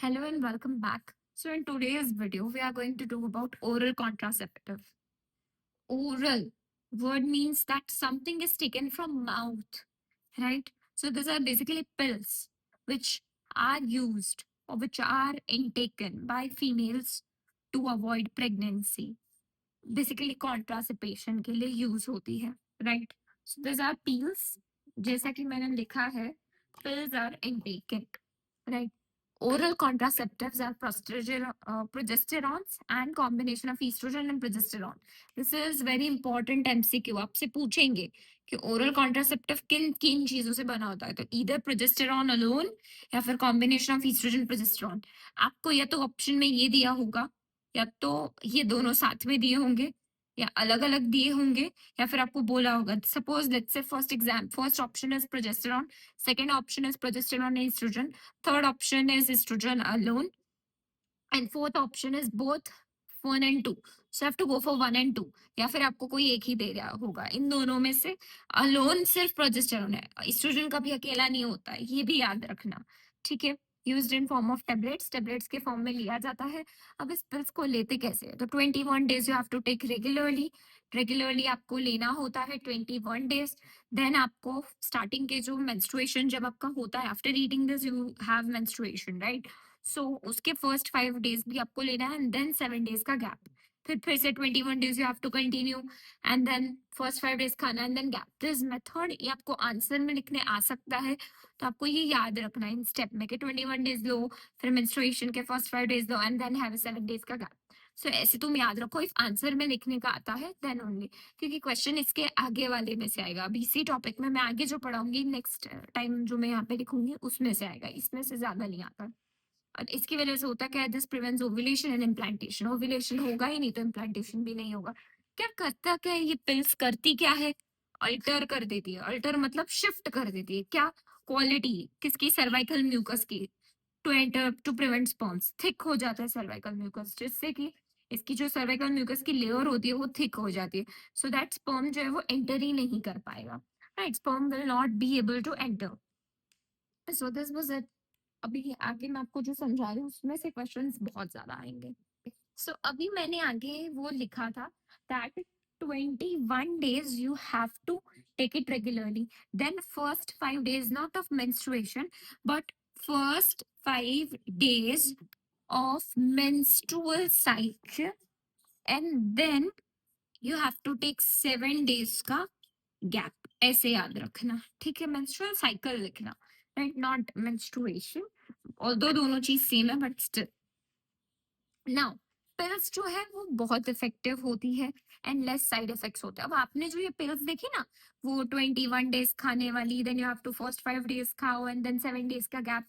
Hello and welcome back. So, in today's video, we are going to do about oral contraceptive. Oral word means that something is taken from mouth, right? So, these are basically pills which are used or which are intaken by females to avoid pregnancy. Basically, contraception के लिए use होती है, right? So, these are pills. जैसा कि मैंने लिखा है, pills are intaken, right? Oral contraceptives are progesterones and combination of estrogen and progesterone. This is very important MCQ. आपसे पूछेंगे कि oral contraceptive किन किन चीजों से बना होता है, तो either progesterone alone या फिर combination of estrogen progesterone. आपको या तो ऑप्शन में ये दिया होगा या तो ये दोनों साथ में दिए होंगे या अलग अलग दिए होंगे या फिर आपको बोला होगा. Suppose let's say first option is progesterone, second option is progesterone and estrogen, third option is estrogen alone, and fourth option is both 1 and 2. So have to go for 1 and 2. या फिर आपको कोई एक ही दे रहा होगा इन दोनों में से. अलोन सिर्फ प्रोजेस्टेरॉन है, एस्ट्रोजन कभी अकेला नहीं होता है, ये भी याद रखना. ठीक है. Used in form of tablets के फॉर्म में लिया जाता है. अब इस पिल्स को लेते कैसे है, तो 21 days you have to take regularly आपको लेना होता है 21 डेज. देन आपको स्टार्टिंग के जो मेंस्ट्रुएशन जब आपका होता है, after eating this you have menstruation, right? So उसके फर्स्ट 5 डेज भी आपको लेना है एंड देन 7 डेज का गैप. फिर से 21 days you have to continue and then first 5 days खाना and then gap. This method ये आपको आंसर में लिखने आ सकता है, तो आपको ये याद रखना है इन स्टेप में कि 21 डेज लो, फिर मेंस्ट्रुएशन के फर्स्ट 5 डेज लो एंड देन हैव 7 डेज का गैप. सो ऐसे तुम याद रखो, इफ आंसर में लिखने का आता है देन ओनली, क्योंकि क्वेश्चन इसके आगे वाले में से आएगा. अभी इसी टॉपिक में मैं आगे जो पढ़ाऊंगी नेक्स्ट टाइम जो मैं यहाँ पे लिखूंगी उसमें से आएगा, इसमें से ज्यादा नहीं आता. और इसकी वजह से होता क्या है, this prevents ovulation and implantation. Ovulation होगा ही नहीं तो इम्प्लांटेशन भी नहीं होगा. क्या करता क्या है ये पिल्स, करती क्या है, अल्टर कर देती है. अल्टर मतलब शिफ्ट कर देती है क्या, क्वालिटी किसकी, सर्वाइकल म्यूकस की, to enter to prevent sperms. Thick हो जाता है सर्वाइकल म्यूकस, जिससे कि इसकी जो सर्वाइकल म्यूकस की लेयर होती है वो थिक हो जाती है, सो दैट स्पर्म जो है वो एंटर ही नहीं कर पाएगा, right? Sperm will not be able to enter. So this was it. अभी आगे मैं आपको जो समझा रही हूँ उसमें से क्वेश्चंस बहुत ज्यादा आएंगे. सो अभी मैंने आगे वो लिखा था that 21 days you have to take it regularly. Then first 5 days not of menstruation but first 5 days of menstrual cycle, and then you have to take 7 days का गैप. ऐसे याद रखना, ठीक है? मेंस्ट्रुअल साइकिल लिखना, राइट, नॉट मेंस्ट्रुएशन. ऑल्दो दोनों चीज same है बट स्टिल. नाउ पिल्स जो है वो बहुत इफेक्टिव होती है एंड लेस साइड इफेक्ट्स होते हैं. अब आपने जो ये पिल्स देखी ना, वो 21 डेज खाने वाली, then you have to first 5 days खाओ एंड देन 7 डेज का गैप,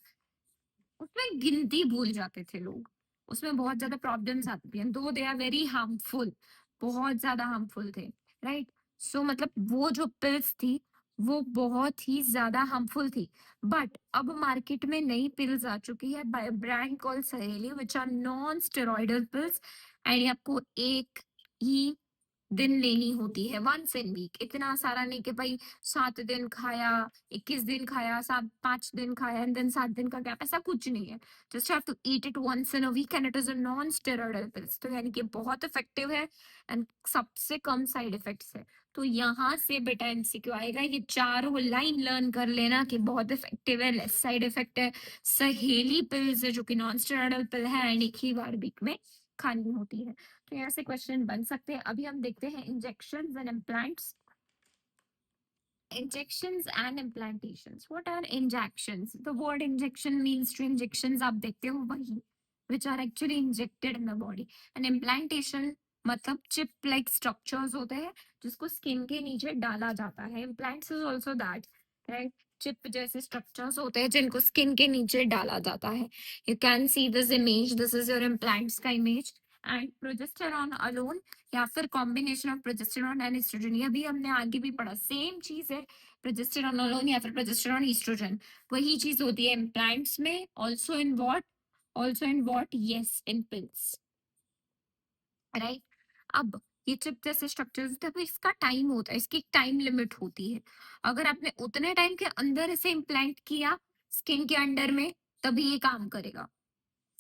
उसमें गिनती भूल जाते थे लोग. उसमें बहुत ज्यादा प्रॉब्लम्स आती हैं, दो दे आर वेरी हार्मफुल, बहुत ज्यादा हार्मफुल थे, राइट? सो मतलब वो जो पिल्स थी वो बहुत ही ज्यादा हार्मफुल थी. बट अब मार्केट में नई पिल्स आ चुकी है bye brand call Saheli, which are non steroidal pills, and आपको एक ही दिन लेनी होती है, वंस इन वीक. इतना सारा नहीं कि भाई 7 दिन खाया, 21 दिन खाया, 5 दिन खाया एंड देन 7 दिन का गैप, ऐसा कुछ नहीं है. Just have to eat it once in a week and it is a non steroidal pills. तो यानी कि बहुत इफेक्टिव है एंड सबसे कम साइड इफेक्ट्स है. तो यहाँ से बेटा एमसीक्यू आएगा, ये चारों लाइन लर्न कर लेना कि बहुत इफेक्टिव है, लेस साइड इफेक्ट है, सहेली पिल्स है जो कि नॉन स्टेरॉइडल पिल है एंड एक ही बार वीक में खानी होती है. तो यहाँ से क्वेश्चन बन सकते हैं. अभी हम देखते हैं injections and implants. Injections and implantations. What are injections? The word injection means to injections आप देखते हो वही, which are actually injected in the body. And implantation मतलब chip like structures होते हैं जिसको स्किन के नीचे डाला जाता है. Implants is also that, right? Chip जैसे स्ट्रक्चर्स होते हैं जिनको स्किन के नीचे डाला जाता है. You can see this image. This is your implants का image. And progesterone alone या फिर combination of progesterone and estrogen, ये भी हमने आगे भी पढ़ा, सेम चीज है. प्रोजेस्टेरॉन अलोन या फिर प्रोजेस्टेरॉन एस्ट्रोजन, वही चीज होती है इम्प्लांट्स में. Also in what yes, in pills, right? अब ये चिप जैसे स्ट्रक्चर्स होते हैं, इसका टाइम होता है, इसकी एक टाइम लिमिट होती है. अगर आपने उतने टाइम के अंदर इसे इम्प्लांट किया स्किन के अंडर में तभी ये काम करेगा.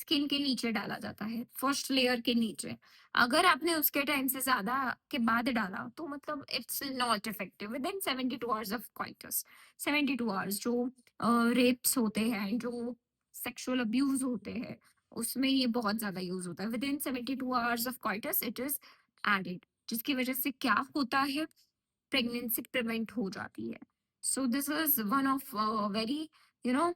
स्किन के नीचे डाला जाता है, फर्स्ट लेयर के नीचे। अगर आपने उसके टाइम से ज्यादा के बाद डाला तो मतलब it's not effective with in 72 hours of coitus. 72 hours जो रेप्स होते हैं, जो सेक्सुअल अब्यूज होते हैं, उसमें ये बहुत ज्यादा यूज होता है। Within 72 hours of coitus it is added, जिसकी वजह से क्या होता है, प्रेगनेंसी प्रिवेंट हो जाती है। So this is one of very you know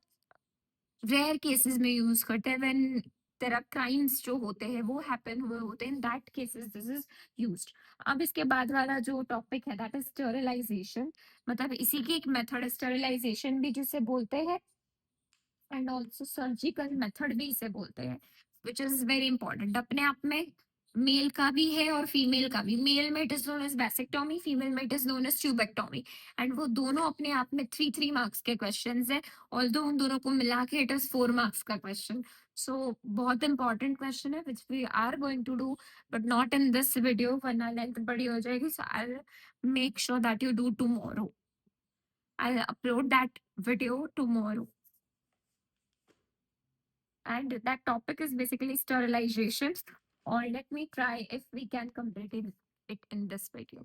rare cases में यूज करते हैं, व्हेन देयर आर क्राइम्स जो होते हैं वो हैपन हुए होते हैं, in that cases this is used. अब इसके बाद वाला जो टॉपिक है दैट इज स्टरलाइजेशन, मतलब इसी की एक मेथड है स्टरलाइजेशन भी जिसे बोलते हैं, एंड ऑल्सो सर्जिकल मेथड भी इसे बोलते हैं, विच इज वेरी इंपॉर्टेंट अपने आप में। मेल का भी है और फीमेल का भी। मेल में it is known as vasectomy, female में it is known as tubectomy. And वो दोनों अपने आप में 3 3 मार्क्स के क्वेश्चन है, ऑल्दो उन दोनों को मिला के इट इज 4 मार्क्स का क्वेश्चन। सो बहुत इंपॉर्टेंट क्वेश्चन है which we are going to do, but not in this video वरना लेंथ बड़ी हो जाएगी। So I make sure that you do tomorrow, I upload that video tomorrow, and that topic is basically sterilization. Or let me try if we can complete it in this video.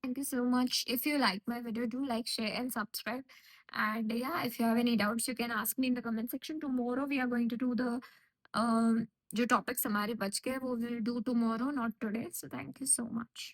Thank you so much. If you like my video, do like, share, and subscribe. And yeah, if you have any doubts, you can ask me in the comment section. Tomorrow we are going to do the जो topics हमारे बच गए वो will do tomorrow, not today. So thank you so much.